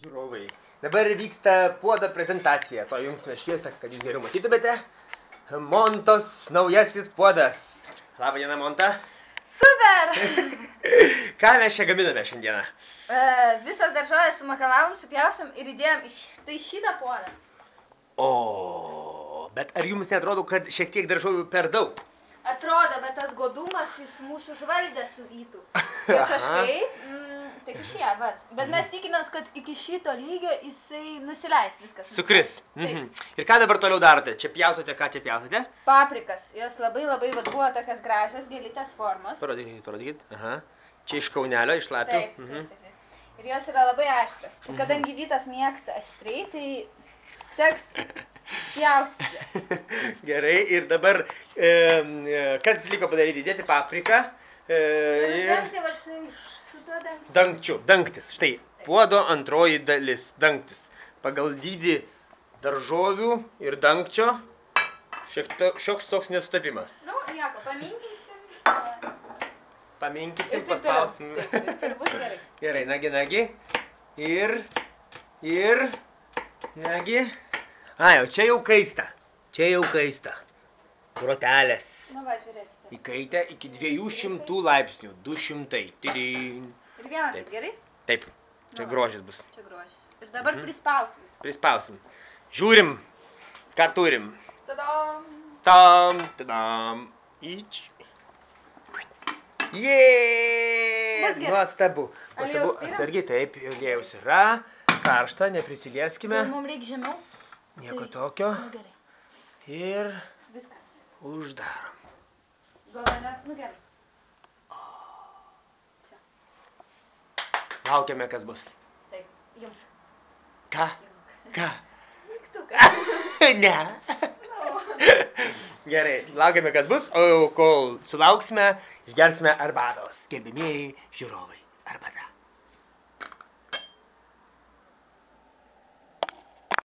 Žiūrovai. Dabar vyksta puodo prezentacija. To jums šviesą, kad jūs geriau matytumėte. Montos naujasis puodas. Labą dieną, Monta. Super! Ką mes čia gaminame šiandieną? Visas daržovės sumakalavome, supjausim ir įdėjom į šitą puodą. O, bet ar jums neatrodo, kad šiek tiek daržovių per daug? Atrodo, bet tas godumas jis mūsų žvaldę suvytų. Ir kažkaip, taip išėjo, vat. Bet mes tikimės, kad iki šito lygio jisai nusileis viskas. Sukris. Ir ką dabar toliau darote? Čia pjaustote, ką čia pjaustote? Paprikas. Jos labai vat buvo tokias gražios, gėlytės formos. Parodykit. Aha. Čia iš kaunelio, iš lapių. Taip. Ir jos yra labai aštrios. Kadangi Vytas mėgsta aštriai, tai teks pjaustyti. Gerai, ir dabar, kas liko padaryti? Dėti papriką. Dengti, va štai su tuo dengti. Dangčiu, dangtis. Štai, puodo antroji dalis, dangtis. Pagal dydį daržovių ir dangčio šioks toks nesutapimas. Nu, nieko, paminkinsim. Paminkinsim, paspausim. Ir bus gerai. Gerai, nagi. Ir, nagi. A, jau čia jau kaista. Grotelės. Nu va, žiūrėkite. Įkaitę iki 200 laipsnių. 200. Tidin. Ir vieną taip, gerai? Taip. Čia grožis bus. Čia grožis. Ir dabar prispausim. Prispausim. Žiūrim, ką turim. Tadam! Tadam. Ič. Jėėėė! Nuostabu. Atsargiai, taip, ilgėjaus yra. Karšta, neprisilieskime. Mums reikia žemiau. Nieko tokio. Nu gerai. Ir viskas. Uždarom. Galvenės, nu gerai. Čia. Laukiame, kas bus. Taip, jums. Ką? Ką? Mygtuką. Ne. Gerai, laukiame, kas bus, o kol sulauksime, išgersime arbatos. Gerbimieji žiūrovai, arbata.